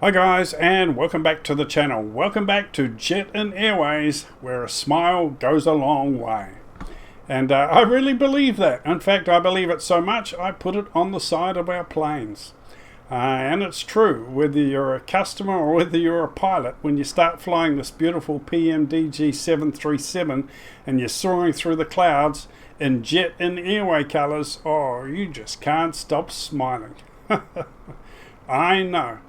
Hi guys, and welcome back to the channel. Welcome back to Jet-in Airways, where a smile goes a long way. And I really believe that. In fact, I believe it so much I put it on the side of our planes. And it's true, whether you're a customer or whether you're a pilot, when you start flying this beautiful PMDG 737 and you're soaring through the clouds in Jet-in Airway colors, oh, you just can't stop smiling. I know.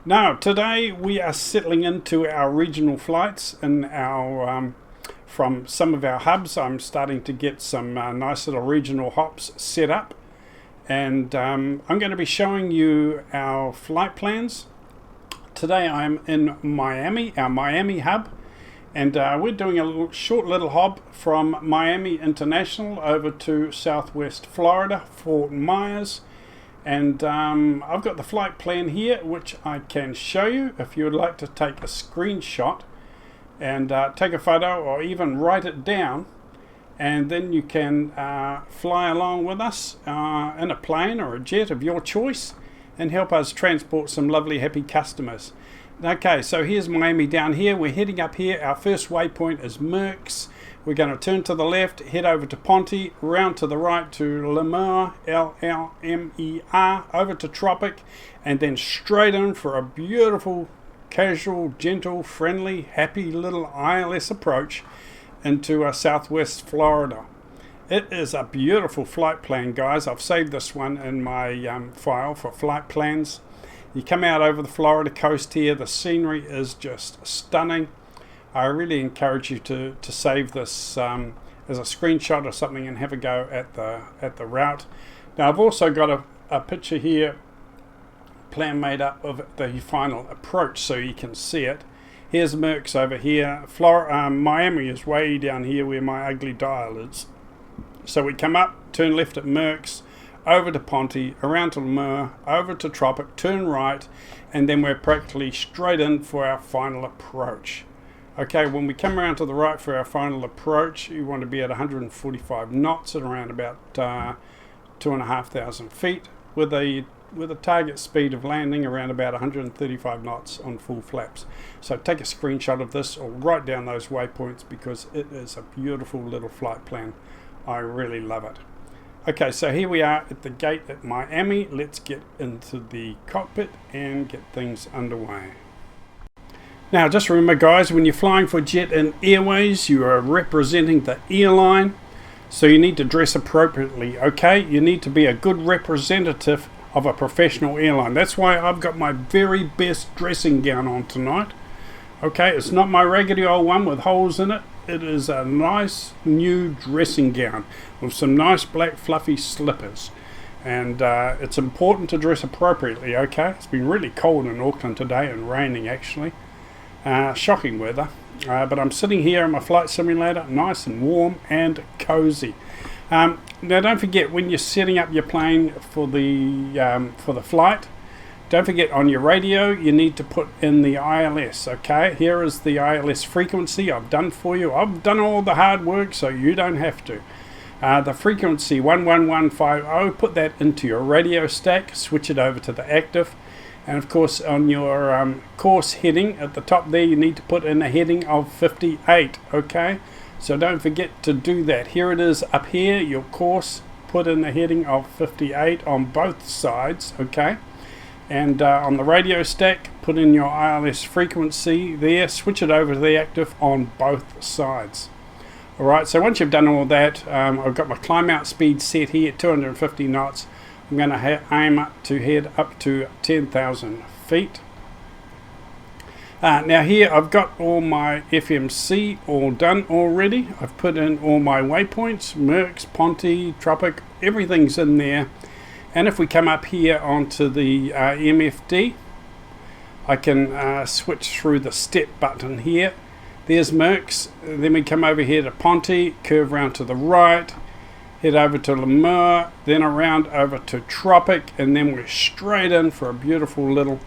Now, today we are settling into our regional flights in our from some of our hubs. I'm starting to get some nice little regional hops set up, and I'm going to be showing you our flight plans. Today I'm in Miami, our Miami hub, and we're doing a short little hop from Miami International over to Southwest Florida, Fort Myers. And I've got the flight plan here, which I can show you if you would like to take a screenshot and take a photo or even write it down, and then you can fly along with us in a plane or a jet of your choice and help us transport some lovely happy customers. Okay, so here's Miami down here. We're heading up here. Our first waypoint is Merckx. We're going to turn to the left, head over to Ponte, round to the right to Lemuer, L-L-M-E-R, over to Tropic, and then straight in for a beautiful, casual, gentle, friendly, happy little ILS approach into Southwest Florida. It is a beautiful flight plan, guys. I've saved this one in my file for flight plans. You come out over the Florida coast here. The scenery is just stunning. I really encourage you to save this as a screenshot or something and have a go at the route. Now, I've also got a picture here, plan made up of the final approach so you can see it. Here's Merckx over here. Miami is way down here where my ugly dial is. So we come up, turn left at Merckx, over to Ponte, around to Lemuer, over to Tropic, turn right, and then we're practically straight in for our final approach. Okay, when we come around to the right for our final approach, you want to be at 145 knots at around about 2,500 feet with a target speed of landing around about 135 knots on full flaps. So take a screenshot of this or write down those waypoints because it is a beautiful little flight plan. I really love it. Okay, so here we are at the gate at Miami. Let's get into the cockpit and get things underway. Now, just remember, guys, when you're flying for Jet-in Airways, you are representing the airline, so you need to dress appropriately, okay? You need to be a good representative of a professional airline. That's why I've got my very best dressing gown on tonight, okay? It's not my raggedy old one with holes in it. It is a nice new dressing gown with some nice black fluffy slippers. And it's important to dress appropriately, okay? It's been really cold in Auckland today and raining, actually. Shocking weather, but I'm sitting here in my flight simulator, nice and warm and cozy. Now, don't forget, when you're setting up your plane for the flight, don't forget on your radio you need to put in the ILS. Okay, here is the ILS frequency I've done for you. I've done all the hard work, so you don't have to. The frequency 11150. Put that into your radio stack. Switch it over to the active. And of course, on your course heading at the top there, you need to put in a heading of 58, okay? So don't forget to do that. Here it is up here, your course, put in the heading of 58 on both sides, okay? And on the radio stack, put in your ILS frequency there, switch it over to the active on both sides. Alright, so once you've done all that, I've got my climb out speed set here at 250 knots. I'm going to aim up to head up to 10,000 feet. Now here I've got all my FMC all done already. I've put in all my waypoints, Merckx, Ponte, Tropic, everything's in there. And if we come up here onto the MFD, I can switch through the step button here. There's Merckx. Then we come over here to Ponte, curve round to the right, head over to Lemuer, then around over to Tropic, and then we're straight in for a beautiful little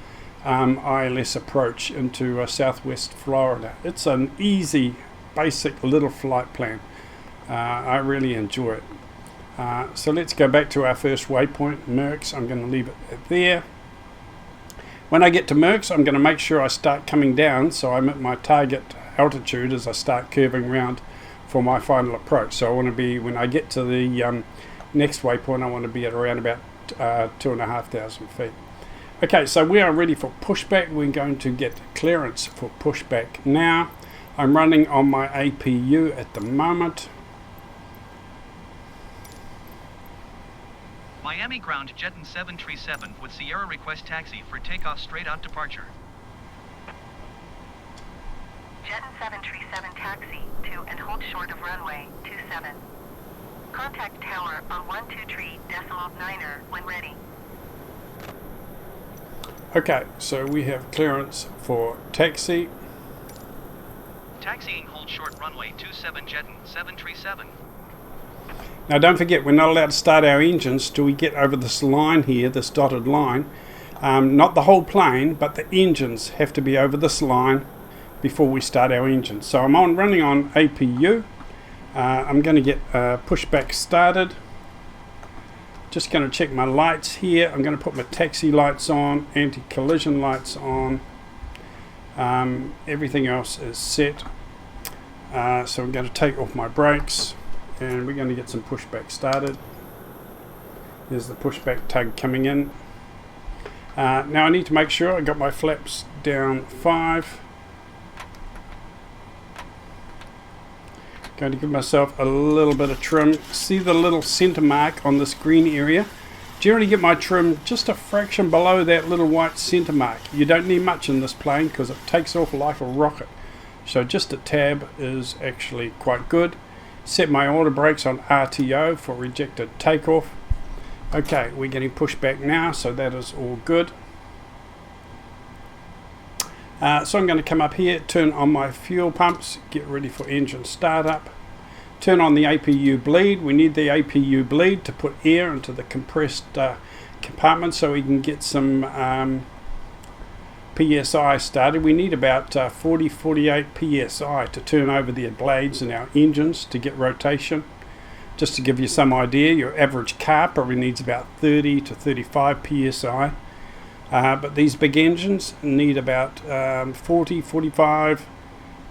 ILS approach into Southwest Florida. It's an easy, basic little flight plan. I really enjoy it. So let's go back to our first waypoint, Merckx. I'm going to leave it there. When I get to Merckx, I'm going to make sure I start coming down so I'm at my target altitude as I start curving around for my final approach. So I want to be, when I get to the next waypoint, I want to be at around about 2,500 feet. Okay, so we are ready for pushback. We're going to get clearance for pushback now. I'm running on my APU at the moment. Miami ground Jet-in 737 with Sierra request taxi for takeoff straight out departure. Jet-in 737 taxi to and hold short of runway 27. Contact tower on 123.9er when ready. Okay, so we have clearance for taxi. Taxiing hold short runway 27 Jet-in 737. Now don't forget, we're not allowed to start our engines till we get over this line here, this dotted line. Not the whole plane, but the engines have to be over this line before we start our engines. So I'm running on APU. I'm going to get pushback started. Just going to check my lights here. I'm going to put my taxi lights on, anti-collision lights on. Everything else is set. So I'm going to take off my brakes and we're going to get some pushback started. There's the pushback tug coming in. Now I need to make sure I got my flaps down 5. Going to give myself a little bit of trim. See the little center mark on this green area? Generally get my trim just a fraction below that little white center mark. You don't need much in this plane because it takes off like a rocket. So just a tab is actually quite good. Set my auto brakes on RTO for rejected takeoff. Okay, we're getting pushed back now, so that is all good. So I'm going to come up here, turn on my fuel pumps, get ready for engine startup. Turn on the APU bleed. We need the APU bleed to put air into the compressed compartment so we can get some PSI started. We need about 40-48 PSI to turn over the blades in our engines to get rotation. Just to give you some idea, your average car probably needs about 30 to 35 PSI. But these big engines need about 40-45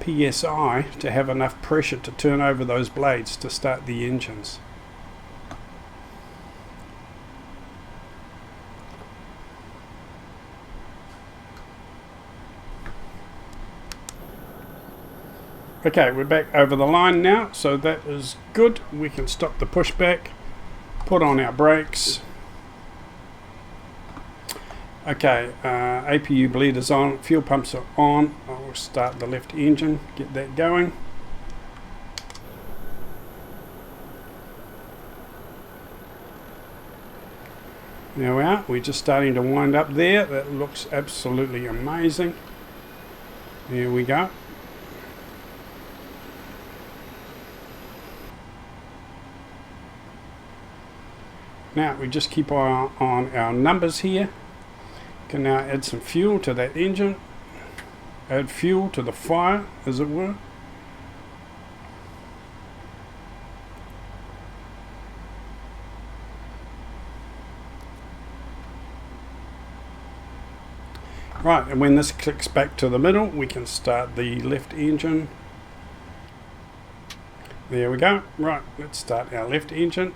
PSI to have enough pressure to turn over those blades to start the engines. Okay, we're back over the line now, so that is good. We can stop the pushback, put on our brakes. Okay, APU bleed is on, fuel pumps are on. I will start the left engine, get that going. There we are, we're just starting to wind up there. That looks absolutely amazing. There we go. Now we just keep on our numbers here. Can now add some fuel to that engine, add fuel to the fire, as it were. Right, and when this clicks back to the middle, we can start the left engine. There we go. Right, let's start our left engine.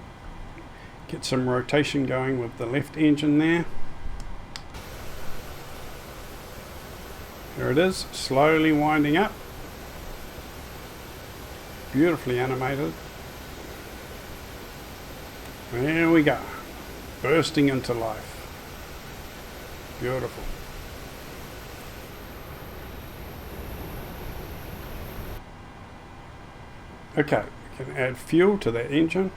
Get some rotation going with the left engine there. There it is, slowly winding up. Beautifully animated. There we go. Bursting into life. Beautiful. Okay, we can add fuel to that engine.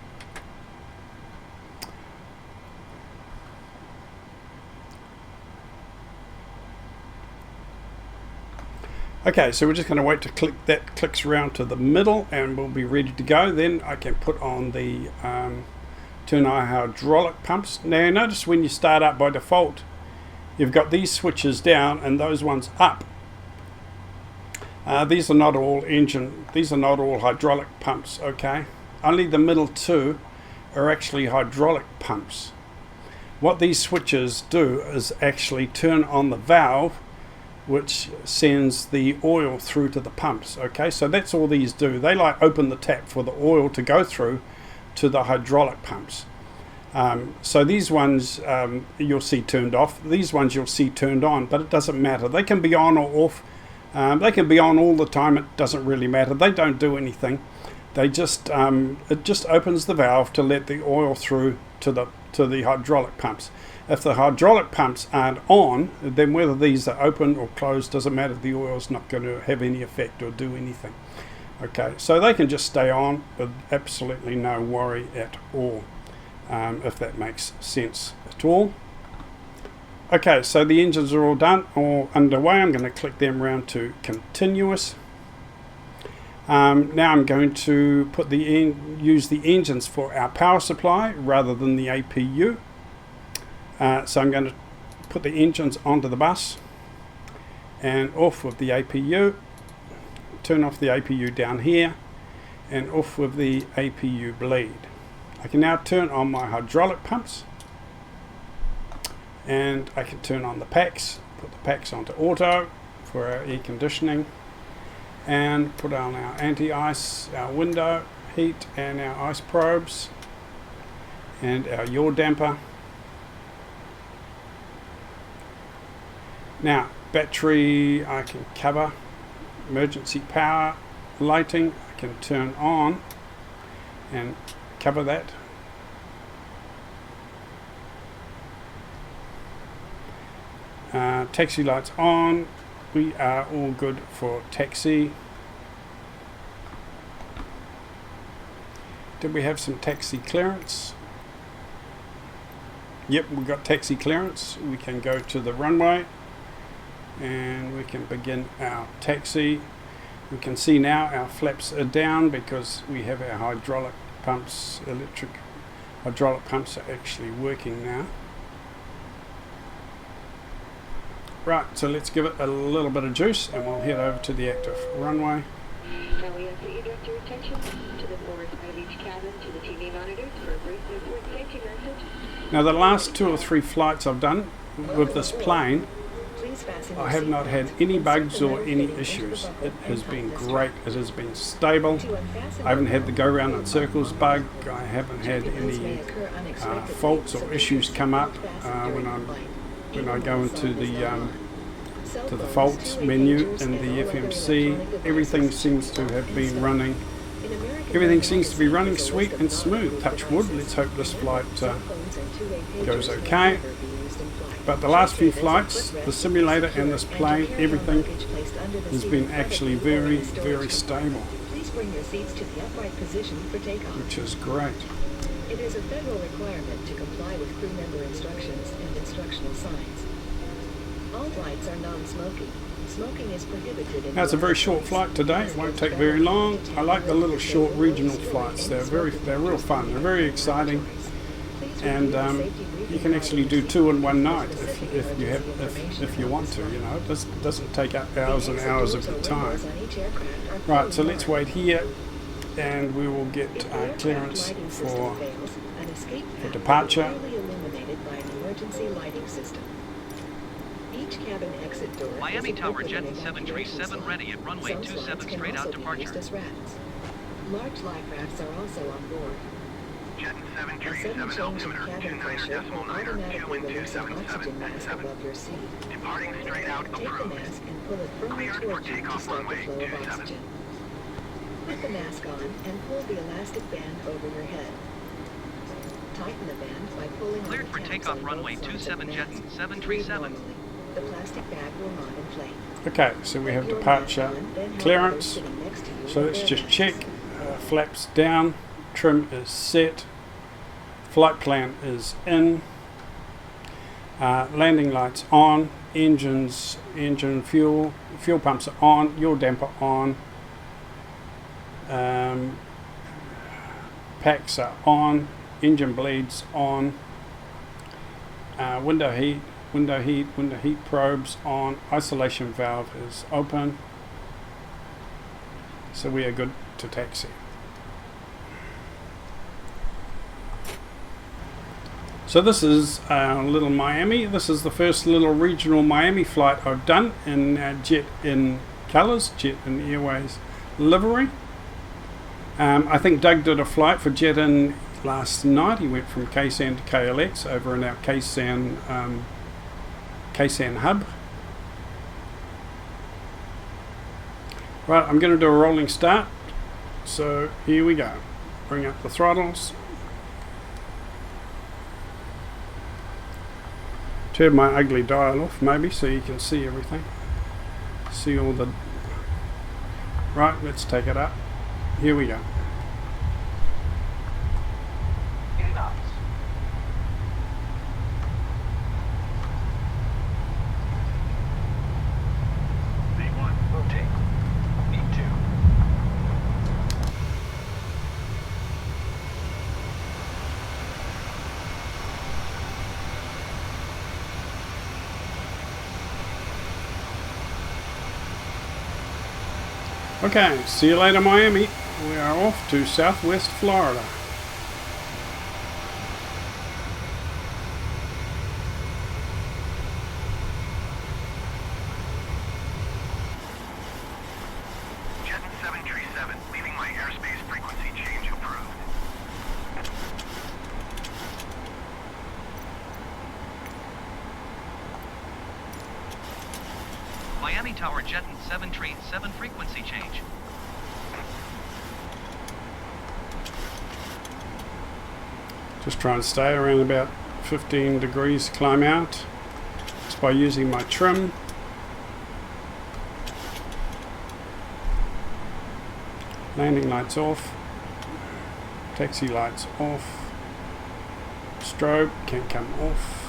Okay, so we're just going to wait to click that clicks around to the middle and we'll be ready to go. Then I can put on the turn on hydraulic pumps. Now notice when you start up by default, you've got these switches down and those ones up. These are not all hydraulic pumps, okay? Only the middle two are actually hydraulic pumps. what these switches do is actually turn on the valve which sends the oil through to the pumps. Okay, so that's all these do. They like open the tap for the oil to go through to the hydraulic pumps. So these ones you'll see turned off. These ones you'll see turned on, but it doesn't matter. They can be on or off. They can be on all the time. It doesn't really matter. They don't do anything. They just it just opens the valve to let the oil through to the hydraulic pumps. If the hydraulic pumps aren't on, then whether these are open or closed doesn't matter. The oil's not going to have any effect or do anything. Okay, so they can just stay on with absolutely no worry at all, if that makes sense at all. Okay, so the engines are all done or underway. I'm going to click them around to continuous. Now I'm going to put use the engines for our power supply rather than the APU. So I'm going to put the engines onto the bus and off with the APU. Turn off the APU down here and off with the APU bleed. I can now turn on my hydraulic pumps and I can turn on the packs, put the packs onto auto for our air conditioning, and put on our anti-ice, our window heat and our ice probes and our yaw damper. Now battery I can cover, emergency power lighting I can turn on and cover that. Taxi lights on. We are all good for taxi. Did we have some taxi clearance? Yep, we got taxi clearance. We can go to the runway and we can begin our taxi. We can see now our flaps are down because we have our hydraulic pumps, electric hydraulic pumps are actually working now. Right, so let's give it a little bit of juice and we'll head over to the active runway. Now we ask that you direct your attention to the forward side of each cabin to the TV monitors for a brief airport safety message. Now the last 2 or 3 flights I've done with this plane, I have not had any bugs or any issues. It has been great. It has been stable. I haven't had the go round in circles bug. I haven't had any faults or issues come up when I go into the faults menu in the FMC. Everything seems to have been running. Everything seems to be running sweet and smooth. Touch wood. Let's hope this flight goes okay. But the last few flights, the simulator and this plane, everything has been actually very, very stable, which is great. It is a federal requirement to comply with crew member instructions and instructional signs. All flights are non-smoking. Smoking is prohibited. Now it's a very short flight today. It won't take very long. I like the little short regional flights. They're real fun. They're very exciting, and you can actually do 2 in one night if you want to. You know, it doesn't take up hours and hours of your time. Right. So let's wait here, and we will get clearance for departure. Each cabin exit door Miami Tower Jet-in 737 ready at runway 27 straight out departure. Large life rafts are also on board. Jet-in A 737 sudden change in altimeter cabin pressure will 29.9, automatically release an 21277 oxygen at mask 7. above your seat. Departing straight out Take the approved. mask and pull it firmly Cleared for towards you to takeoff start the runway flow of 27. oxygen. Put the mask on and pull the elastic band over your head. Tighten the band by pulling on Cleared the for tabs takeoff on both runway sides of the 27 mask. Jet-in Breathe 737. normally. The plastic bag will not inflate. Okay, so we have departure clearance. So let's just check. Flaps down, trim is set, flight plan is in, landing lights on, engine fuel pumps are on, yaw damper on, packs are on, engine bleeds on, window heat probes on, isolation valve is open. So we are good to taxi. So this is Little Miami. This is the first little regional Miami flight I've done in Jet-in colours, Jet-in Airways livery. I think Doug did a flight for Jet-in last night. He went from KSAN to KLX over in our KSAN hub. Right, I'm going to do a rolling start. So here we go. Bring up the throttles. Turn my ugly dial off maybe so you can see everything. See all the... Right, let's take it up. Here we go. Okay, see you later Miami. We are off to Southwest Florida. Jet-in 737, leaving my airspace frequency change approved. Miami Tower Jet-in 737 frequency change. Just try and stay around about 15 degrees climb out. Just by using my trim. Landing lights off. Taxi lights off. Strobe can come off.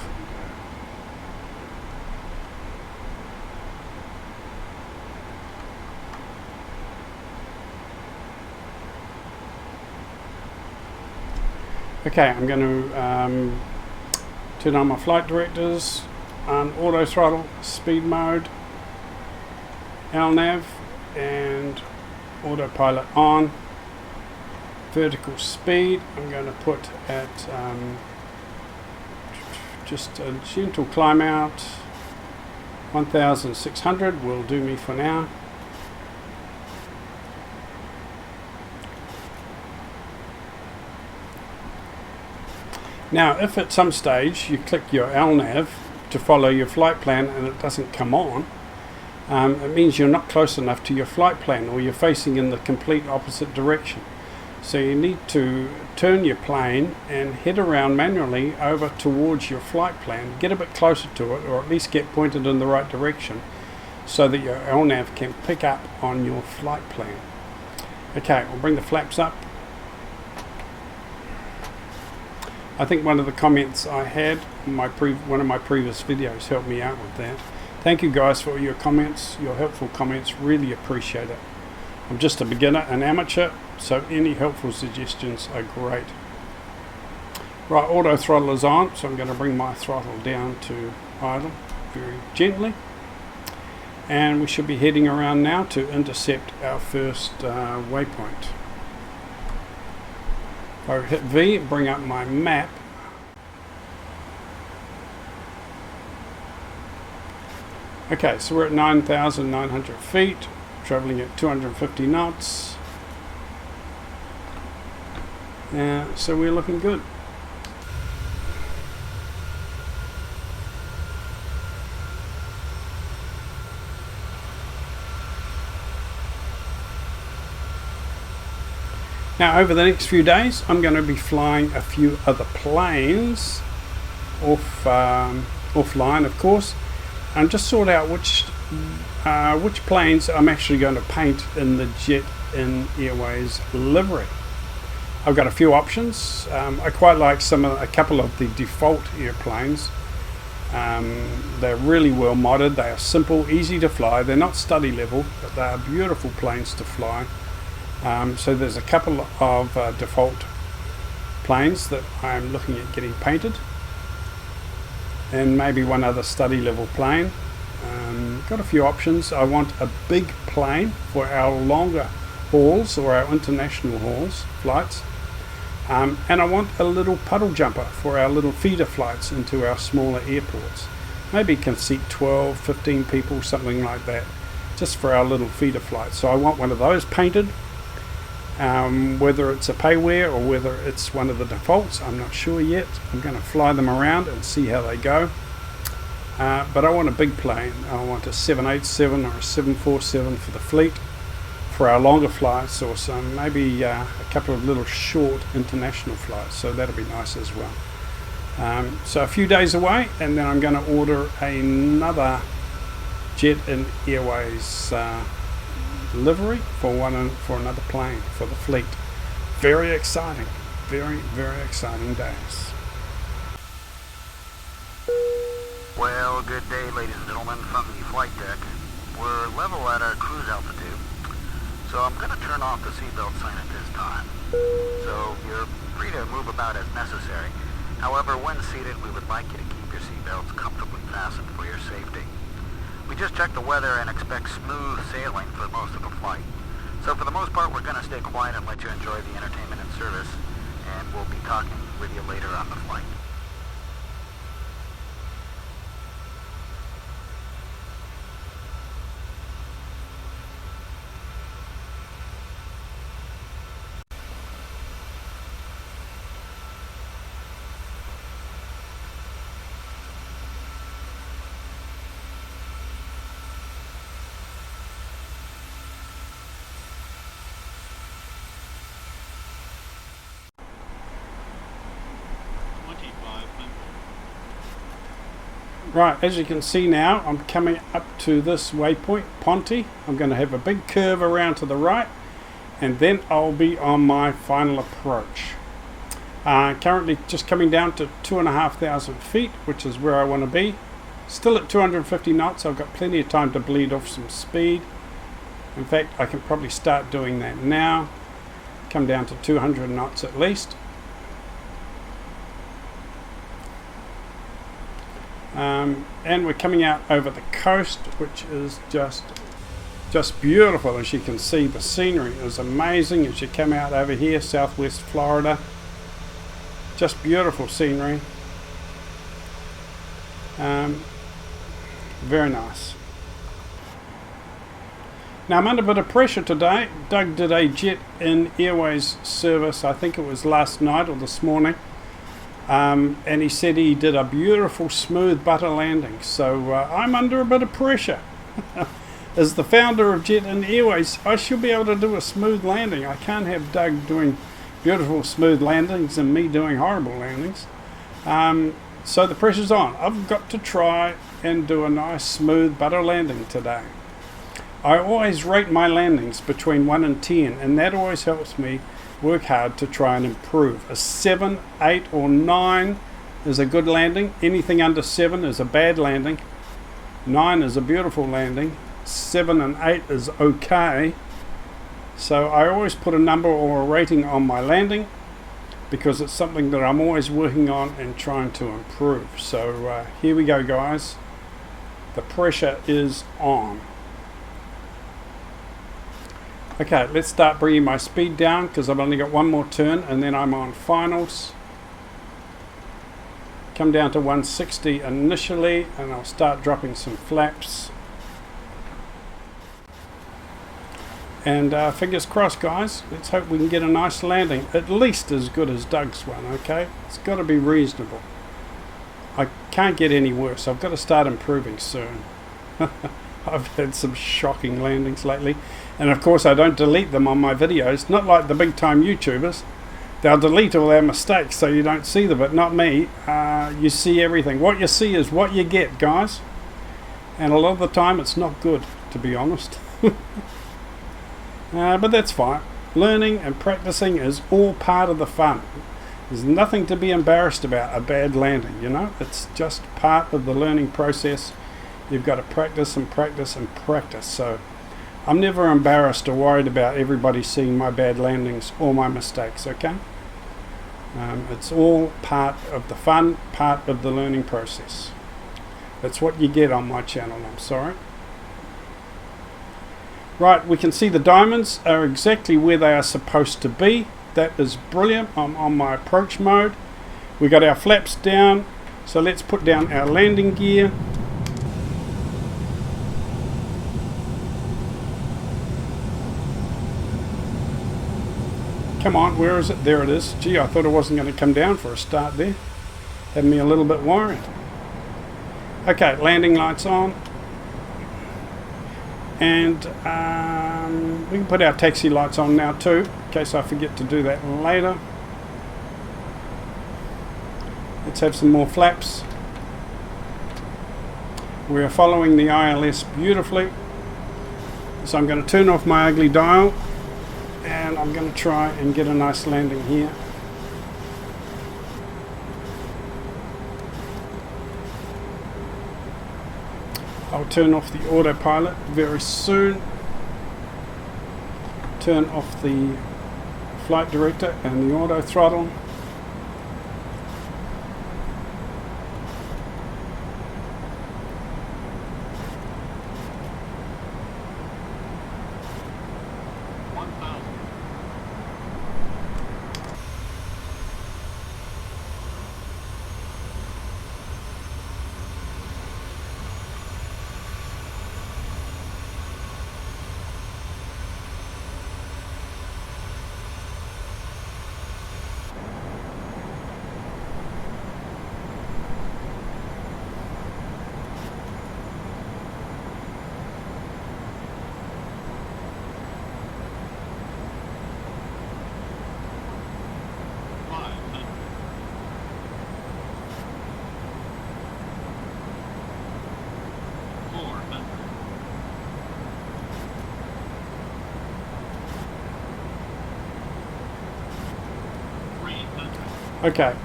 Okay, I'm going to turn on my flight directors, on auto throttle, speed mode, LNAV, and autopilot on. Vertical speed, I'm going to put at just a gentle climb out. 1,600 will do me for now. Now, if at some stage you click your LNAV to follow your flight plan and it doesn't come on, it means you're not close enough to your flight plan, or you're facing in the complete opposite direction. So you need to turn your plane and head around manually over towards your flight plan, get a bit closer to it, or at least get pointed in the right direction so that your LNAV can pick up on your flight plan. Okay, we'll bring the flaps up. I think one of the comments I had in one of my previous videos helped me out with that. Thank you guys for your comments, your helpful comments, really appreciate it. I'm just a beginner, an amateur, so any helpful suggestions are great. Right, auto throttle is on, so I'm going to bring my throttle down to idle very gently. And we should be heading around now to intercept our first waypoint. If I hit V, bring up my map. Okay, so we're at 9,900 feet, traveling at 250 knots. So we're looking good. Now, over the next few days, I'm going to be flying a few other planes offline, of course, and just sort out which planes I'm actually going to paint in the Jet-in Airways livery. I've got a few options. I quite like a couple of the default airplanes. They're really well modded. They are simple, easy to fly. They're not study level, but they are beautiful planes to fly. So there's a couple of default planes that I'm looking at getting painted, and maybe one other study level plane. Got a few options. I want a big plane for our longer hauls or our international flights. And I want a little puddle jumper for our little feeder flights into our smaller airports. Maybe can seat 12, 15 people, something like that, just for our little feeder flights. So I want one of those painted. Whether it's a payware or whether it's one of the defaults, I'm not sure yet. I'm going to fly them around and see how they go. But I want a big plane. I want a 787 or a 747 for the fleet, for our longer flights, or some maybe a couple of little short international flights. So that'll be nice as well. So a few days away, and then I'm going to order another Jet-in Airways livery for another plane for the fleet. Very exciting, very exciting days. Well, good day, ladies and gentlemen, from the flight deck. We're level at our cruise altitude, so I'm going to turn off the seatbelt sign at this time. So you're free to move about as necessary. However, when seated, we would like you to keep your seatbelts comfortably fastened for your safety. We just checked the weather and expect smooth sailing for most of the flight. So for the most part, we're going to stay quiet and let you enjoy the entertainment and service, and we'll be talking with you later on the flight. Right, as you can see now, I'm coming up to this waypoint, Ponte. I'm going to have a big curve around to the right, and then I'll be on my final approach. Currently just coming down to 2,500 feet, which is where I want to be. Still at 250 knots, I've got plenty of time to bleed off some speed. In fact, I can probably start doing that now. Come down to 200 knots at least. And we're coming out over the coast, which is just beautiful. As you can see, the scenery is amazing as you come out over here, southwest Florida. Just beautiful scenery. Very nice. Now I'm under a bit of pressure today. Doug did a Jet-in Airways service, I think it was last night or this morning. And he said he did a beautiful smooth butter landing, so I'm under a bit of pressure. As the founder of Jet-in Airways, I should be able to do a smooth landing. I can't have Doug doing beautiful smooth landings and me doing horrible landings. So the pressure's on. I've got to try and do a nice smooth butter landing today. I always rate my landings between 1 and 10, and that always helps me work hard to try and improve. A 7, 8 or 9 is a good landing. Anything under 7 is a bad landing. 9 is a beautiful landing. 7 and 8 is okay. So I always put a number or a rating on my landing because it's something that I'm always working on and trying to improve. So here we go, guys. The pressure is on. Okay, let's start bringing my speed down because I've only got one more turn and then I'm on finals. Come down to 160 initially and I'll start dropping some flaps. And fingers crossed, guys. Let's hope we can get a nice landing, at least as good as Doug's one, okay? It's got to be reasonable. I can't get any worse. I've got to start improving soon. I've had some shocking landings lately. And of course I don't delete them on my videos, not like the big time YouTubers. They'll delete all their mistakes so you don't see them, but not me. You see everything. What you see is what you get, guys. And a lot of the time it's not good, to be honest. But that's fine. Learning and practicing is all part of the fun. There's nothing to be embarrassed about a bad landing, you know. It's just part of the learning process. You've got to practice and practice and practice. So I'm never embarrassed or worried about everybody seeing my bad landings or my mistakes, okay? It's all part of the fun, part of the learning process. That's what you get on my channel, I'm sorry. Right, we can see the diamonds are exactly where they are supposed to be. That is brilliant. I'm on my approach mode. We got our flaps down, so let's put down our landing gear. Come on, where is it? There it is. Gee, I thought it wasn't going to come down for a start there. Had me a little bit worried. Okay, landing lights on. And we can put our taxi lights on now too, in case I forget to do that later. Let's have some more flaps. We're following the ILS beautifully. So I'm going to turn off my ugly dial and I'm going to try and get a nice landing here. I'll turn off the autopilot very soon. Turn off the flight director and the auto throttle. Okay,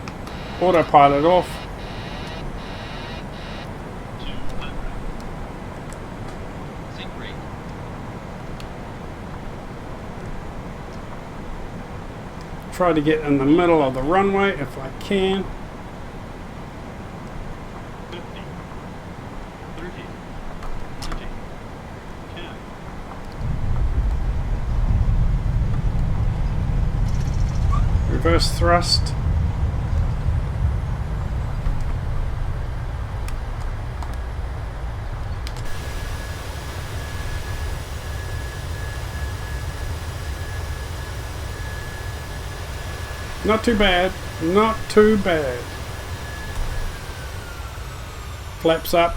autopilot off. Try to get in the middle of the runway if I can. 50, 30, 20, 10. Reverse thrust. Not too bad, not too bad. Flaps up.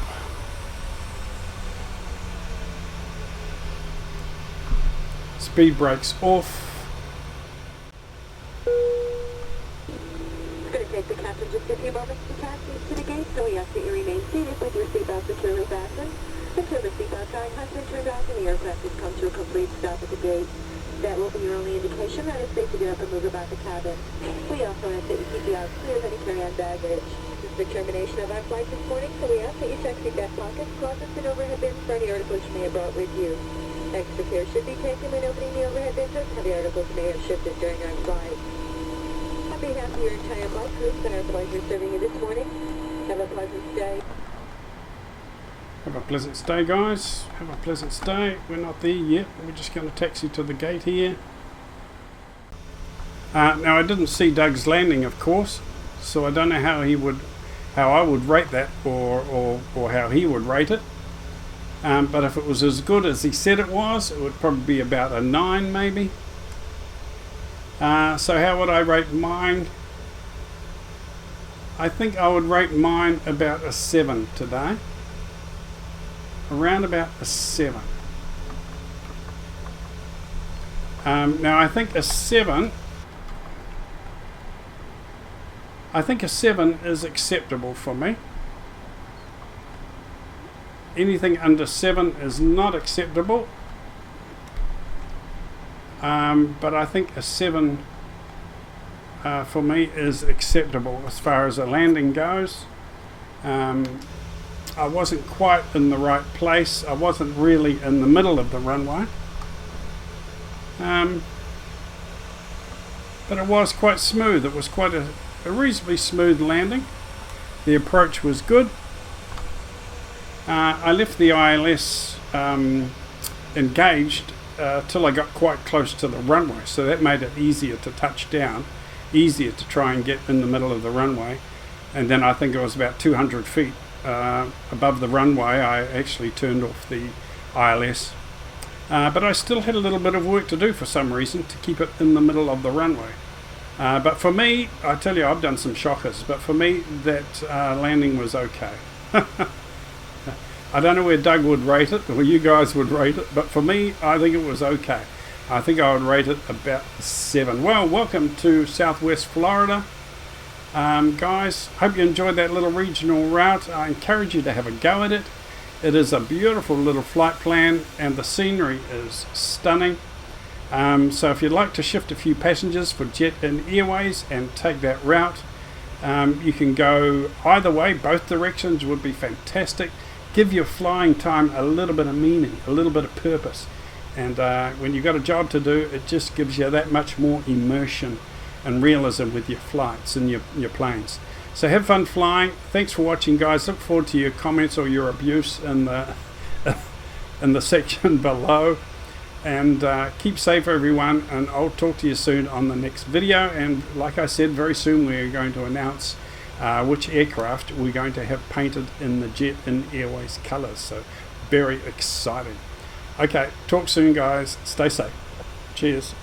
Speed brakes off. It's going to take the captain just a few moments to taxi to the gate, so we ask that you remain seated with your seatbelt securely fastened. Until the seatbelt sign has been turned off and the aircraft has come to a complete stop at the gate. That will be your only indication that it's safe to get up and move about the cabin. We also ask that you keep the aisle clear of any carry-on baggage. This is the termination of our flight this morning, so we ask that you check your back pockets, closets, and overhead bins for any articles you may have brought with you. Extra care should be taken when opening the overhead bins as heavy articles may have shifted during our flight. On behalf of your entire flight crew, it's been our pleasure serving you this morning. Have a pleasant stay. Have a pleasant stay, guys. Have a pleasant stay. We're not there yet. We're just going to taxi to the gate here. Now I didn't see Doug's landing, of course, so I don't know how I would rate that, or how he would rate it. But if it was as good as he said it was, it would probably be about a 9, maybe. So how would I rate mine? I think I would rate mine about a 7 today. Around about a 7. Now I think a 7 is acceptable for me. Anything under 7 is not acceptable. But I think a 7 for me is acceptable as far as a landing goes. I wasn't quite in the right place. I wasn't really in the middle of the runway. But it was quite smooth. It was quite a reasonably smooth landing. The approach was good. I left the ILS engaged till I got quite close to the runway, so that made it easier to touch down, easier to try and get in the middle of the runway. And then I think it was about 200 feet above the runway I actually turned off the ILS. But I still had a little bit of work to do for some reason to keep it in the middle of the runway. But for me, I tell you, I've done some shockers, but for me that landing was okay. I don't know where Doug would rate it, or you guys would rate it, but for me, I think it was okay. I think I would rate it about 7. Well, welcome to Southwest Florida. Guys, hope you enjoyed that little regional route. I encourage you to have a go at it. It is a beautiful little flight plan, and the scenery is stunning. So if you'd like to shift a few passengers for Jet-in Airways and take that route, you can go either way. Both directions would be fantastic. Give your flying time a little bit of meaning, a little bit of purpose. And when you've got a job to do, it just gives you that much more immersion and realism with your flights and your planes. So have fun flying. Thanks for watching, guys. Look forward to your comments or your abuse in the section below. And keep safe, everyone, and I'll talk to you soon on the next video. And like I said, very soon we're going to announce which aircraft we're going to have painted in the Jet-in Airways colours. So very exciting. Okay, talk soon, guys. Stay safe. Cheers.